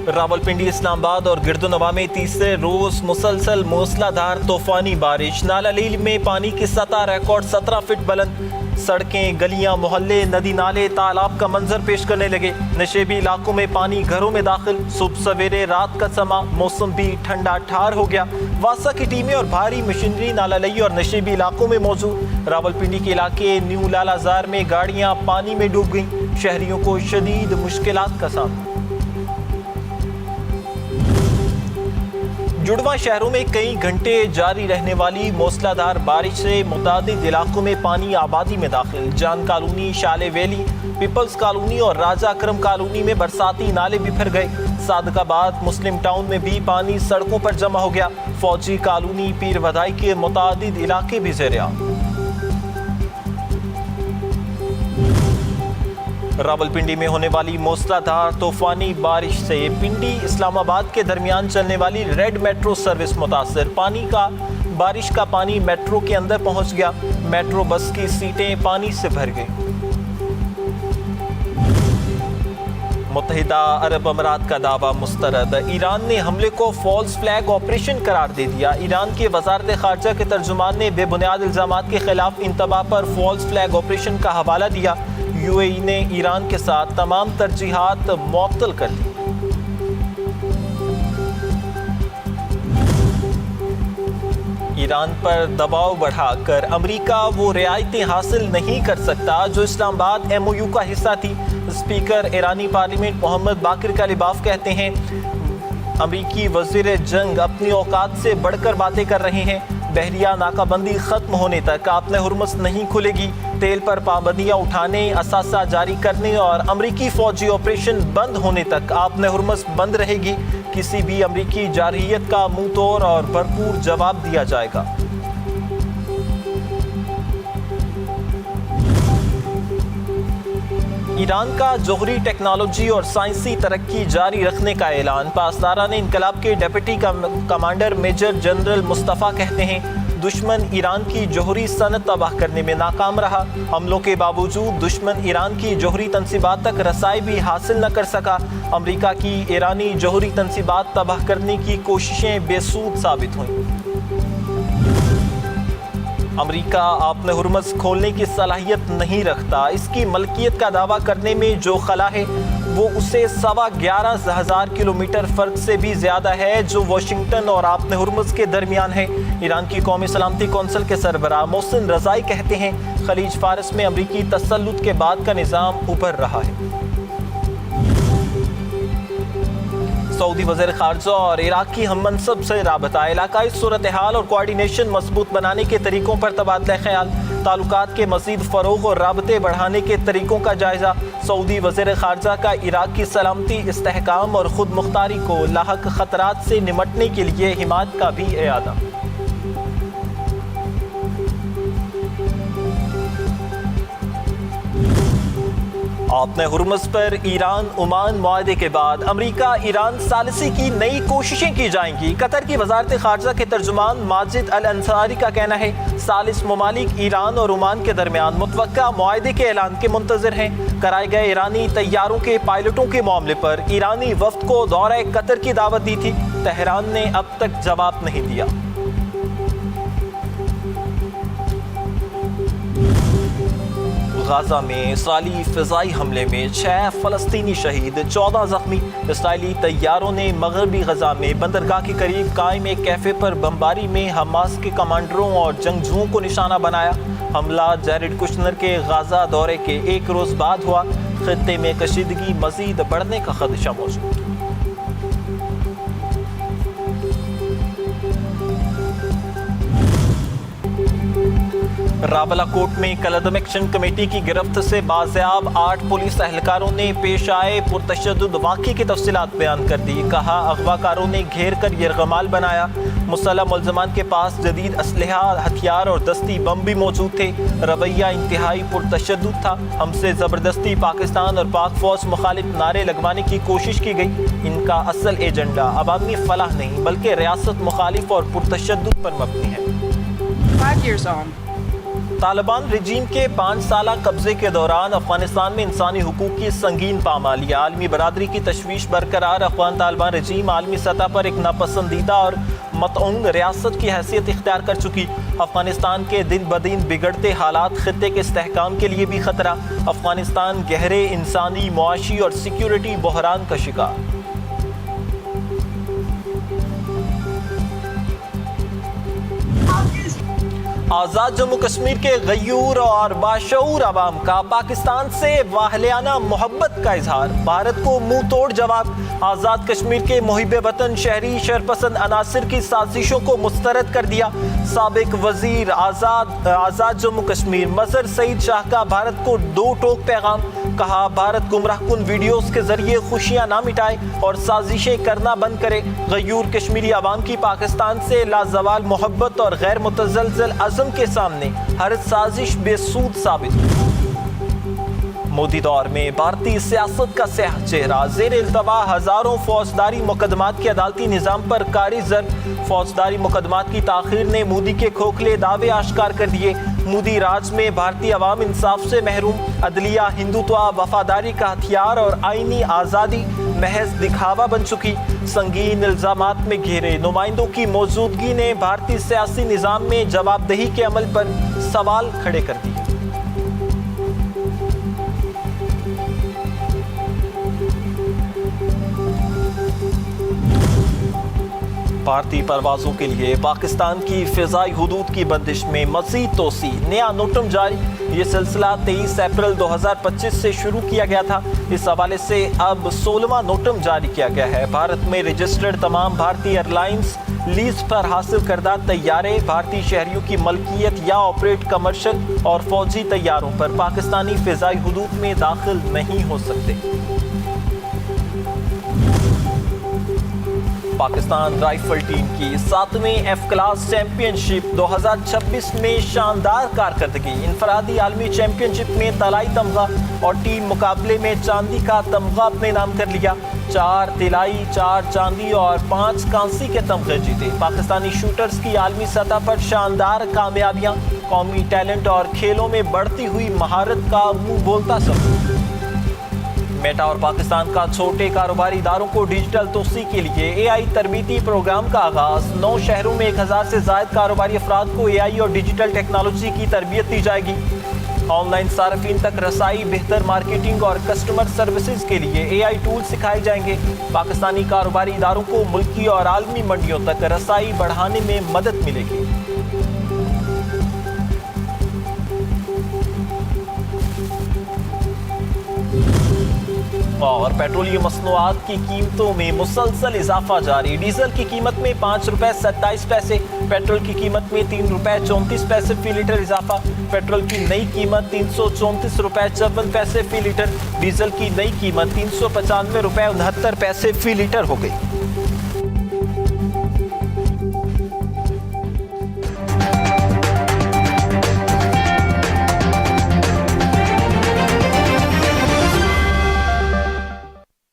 रावलपिंडी, इस्लामाबाद और गिरदोनवा में तीसरे रोज मुसलसल मूसलाधार तूफानी बारिश। नाला लील में पानी की सतह रिकॉर्ड 17 फीट बुलंद। सड़कें, गलियां, मोहल्ले, नदी नाले तालाब का मंजर पेश करने लगे। नशेबी इलाकों में पानी घरों में दाखिल। सुबह सवेरे रात का समा, मौसम भी ठंडा ठार हो गया। वासा की टीमें और भारी मशीनरी नाला लई और नशेबी इलाकों में मौजूद। रावलपिंडी के इलाके न्यू लालाजार में गाड़ियां पानी में डूब गईं। शहरियों को शदीद मुश्किलात का सामना। जुड़वा शहरों में कई घंटे जारी रहने वाली मूसलाधार बारिश से मुतादिद इलाकों में पानी आबादी में दाखिल। जान कॉलोनी, शाले वैली, पीपल्स कॉलोनी और राजा अकरम कॉलोनी में बरसाती नाले बिखर गए। सादकाबाद मुस्लिम टाउन में भी पानी सड़कों पर जमा हो गया। फौजी कॉलोनी, पीर वधाई के मुतादिद इलाके भी ज़ेर-ए-आब। रावलपिंडी में होने वाली मूसलाधार तूफानी बारिश से पिंडी इस्लामाबाद के दरमियान चलने वाली रेड मेट्रो सर्विस मुतासर। बारिश का पानी मेट्रो के अंदर पहुंच गया। मेट्रो बस की सीटें पानी से भर गई। मुत्तहिदा अरब अमीरात का दावा मुस्तरद। ईरान ने हमले को फॉल्स फ्लैग ऑपरेशन करार दे दिया। ईरान के वजारत खारजा के तर्जुमान ने बेबुनियाद इल्जामात के खिलाफ इंतबा पर फॉल्स फ्लैग ऑपरेशन का हवाला दिया। यूएई ने ईरान के साथ तमाम तरजीहात मुअत्तल कर दी। ईरान पर दबाव बढ़ाकर अमेरिका वो रियायतें हासिल नहीं कर सकता जो इस्लामाबाद एमओयू का हिस्सा थी। स्पीकर ईरानी पार्लियामेंट मोहम्मद बाकिर कालिबाफ कहते हैं, अमेरिकी वजीर जंग अपनी औकात से बढ़कर बातें कर रहे हैं। बहरिया नाकाबंदी खत्म होने तक आपने हुर्मुज़ नहीं खुलेगी। तेल पर पाबंदियां उठाने, असासा जारी करने और अमरीकी फौजी ऑपरेशन बंद होने तक आपने हुर्मुज़ बंद रहेगी। किसी भी अमरीकी जारहियत का मुंह तोड़ और भरपूर जवाब दिया जाएगा। ईरान का जोहरी टेक्नोलॉजी और साइंसी तरक्की जारी रखने का ऐलान। पासदारा ने इनकलाब के deputy commander major general Mustafa कहते हैं, दुश्मन ईरान की जोहरी सनत तबाह करने में नाकाम रहा। हमलों के बावजूद दुश्मन ईरान की जोहरी तनसीबात तक रसाई भी हासिल न कर सका। अमरीका की ईरानी जोहरी तनसीबात तबाह करने की कोशिशें बेसूद साबित हुईं। अमेरिका आपने हुर्मुज़ खोलने की सलाहियत नहीं रखता। इसकी मलकियत का दावा करने में जो खला है वो उसे 11,500 किलोमीटर फ़र्क से भी ज़्यादा है जो वाशिंगटन और आपने हुर्मुज़ के दरमियान है। ईरान की कौमी सलामती कौंसिल के सरबराह मोहसिन रज़ाई कहते हैं, खलीज फारस में अमरीकी तसल्लुत के बाद का निज़ाम उभर रहा है। सऊदी वज़ीर ख़ारजा और इराक़ी हम मनसब से राबता, इलाकाई सूरत हाल और कोऑर्डिनेशन मजबूत बनाने के तरीक़ों पर तबादला ख्याल। ताल्लुकात के मज़ीद फ़रोग़ और राबते बढ़ाने के तरीक़ों का जायज़ा। सऊदी वज़ीर ख़ारजा का इराक़ की सलामती, इस्तेहकाम और ख़ुद मुख्तारी को लाहक ख़तरात से निमटने के लिए हिमायत का भी इरादा। आपने हुर्मुज़ पर ईरान ओमान मुआहदे के बाद अमेरिका ईरान सालिसी की नई कोशिशें की जाएंगी। कतर की वजारत खारजा के तर्जुमान माजिद अल अंसारी का कहना है, सालिस ममालिक ईरान और ओमान के दरमियान मुतवक्का मुआहदे के ऐलान के मुंतज़िर हैं। कराए गए ईरानी तैयारों के पायलटों के मामले पर ईरानी वफ्द को दौरा कतर की दावत दी थी। तेहरान ने अब तक जवाब नहीं दिया। गाजा में इस्राईली फ़िज़ाई हमले में 6 फ़लस्तीनी शहीद, 14 ज़ख्मी। इस्राईली तैयारों ने मगरबी गजा में बंदरगाह के करीब कायम एक कैफ़े पर बमबारी में हमास के कमांडरों और जंगजुओं को निशाना बनाया। हमला जैरेड कुशनर के गाजा दौरे के एक रोज़ बाद हुआ। खित्ते में कशीदगी मज़ीद बढ़ने का खदशा मौजूद। रावलाकोट में कलदम एक्शन कमेटी की गिरफ्त से बाज़याब 8 पुलिस एहलकारों ने पेश आए पुरतशद्दुद वाक़े की तफसीलात बयान कर दी। कहा, अगवाकारों ने घेर कर यरगमाल बनाया। मुसल्लह मुल्ज़मान के पास जदीद असलहा, हथियार और दस्ती बम भी मौजूद थे। रवैया इंतहाई पुरतशद्दुद था। हमसे ज़बरदस्ती पाकिस्तान और पाक फ़ौज मुखालिफ नारे लगवाने की कोशिश की गई। इनका असल एजेंडा अवामी फलाह नहीं बल्कि रियासत मुखालिफ और पुरतशद्दुद पर मबनी है। 5 years on, طالبان رجیم کے 5 سالہ قبضے کے دوران افغانستان میں انسانی حقوق کی سنگین پامالی، عالمی برادری کی تشویش برقرار۔ افغان طالبان رجیم عالمی سطح پر ایک ناپسندیدہ اور مطعون ریاست کی حیثیت اختیار کر چکی۔ افغانستان کے دن بدن بگڑتے حالات خطے کے استحکام کے لیے بھی خطرہ۔ افغانستان گہرے انسانی، معاشی اور سیکیورٹی بحران کا شکار۔ آزاد جموں کشمیر کے غیور اور باشعور عوام کا پاکستان سے واہلیانہ محبت کا اظہار، بھارت کو منہ توڑ جواب۔ آزاد کشمیر کے محب وطن شہری شرپسند عناصر کی سازشوں کو مسترد کر دیا۔ سابق وزیر آزاد جموں کشمیر مظہر سعید شاہ کا بھارت کو 2 ٹوک پیغام، کہا بھارت گمراہ کن ویڈیوز کے ذریعے خوشیاں نہ مٹائے اور سازشیں کرنا بند کرے۔ غیور کشمیری عوام کی پاکستان سے لازوال محبت اور غیر متزلزل عزم کے سامنے ہر سازش بے سود ثابت ہوئی۔ مودی دور میں بھارتی سیاست کا سیاہ چہرہ، زیر التوا ہزاروں فوجداری مقدمات کے عدالتی نظام پر کاری ضرب۔ فوجداری مقدمات کی تاخیر نے مودی کے کھوکھلے دعوے آشکار کر دیے۔ مودی راج میں بھارتی عوام انصاف سے محروم، عدلیہ ہندوتوا وفاداری کا ہتھیار اور آئینی آزادی محض دکھاوا بن چکی۔ سنگین الزامات میں گھیرے نمائندوں کی موجودگی نے بھارتی سیاسی نظام میں جواب دہی کے عمل پر سوال کھڑے کر دیے۔ بھارتی پروازوں کے لیے پاکستان کی فضائی حدود کی بندش میں مزید توسیع، نیا نوٹم جاری۔ یہ سلسلہ 23 اپریل 2025 سے شروع کیا گیا تھا۔ اس حوالے سے اب 16واں نوٹم جاری کیا گیا ہے۔ بھارت میں رجسٹرڈ تمام بھارتی ایئر لائنز لیز پر حاصل کردہ طیارے بھارتی شہریوں کی ملکیت یا آپریٹ کمرشل اور فوجی طیاروں پر پاکستانی فضائی حدود میں داخل نہیں ہو سکتے۔ پاکستان رائفل ٹیم کی 7ویں ایف کلاس چیمپئن شپ 2026 میں شاندار کارکردگی، انفرادی عالمی چیمپئن شپ میں طلائی تمغہ اور ٹیم مقابلے میں چاندی کا تمغہ اپنے نام کر لیا۔ 4 طلائی، 4 چاندی اور 5 کانسی کے تمغے جیتے۔ پاکستانی شوٹرز کی عالمی سطح پر شاندار کامیابیاں، قومی ٹیلنٹ اور کھیلوں میں بڑھتی ہوئی مہارت کا منہ بولتا ثبوت۔ میٹا اور پاکستان کا چھوٹے کاروباری اداروں کو ڈیجیٹل توسیع کے لیے AI تربیتی پروگرام کا آغاز۔ 9 شہروں میں 1000 سے زائد کاروباری افراد کو AI اور ڈیجیٹل ٹیکنالوجی کی تربیت دی جائے گی۔ آن لائن صارفین تک رسائی، بہتر مارکیٹنگ اور کسٹمر سروسز کے لیے AI ٹول سکھائے جائیں گے۔ پاکستانی کاروباری اداروں کو ملکی اور عالمی منڈیوں تک رسائی بڑھانے میں مدد ملے گی۔ اور پیٹرولیم مصنوعات کی قیمتوں میں مسلسل اضافہ جاری۔ ڈیزل کی قیمت میں 5 روپے 27 پیسے، پیٹرول کی قیمت میں 3 روپے 34 پیسے فی لیٹر اضافہ۔ پیٹرول کی نئی قیمت 334 روپے 54 پیسے فی لیٹر، ڈیزل کی نئی قیمت 395 روپے 69 پیسے فی لیٹر ہو گئی۔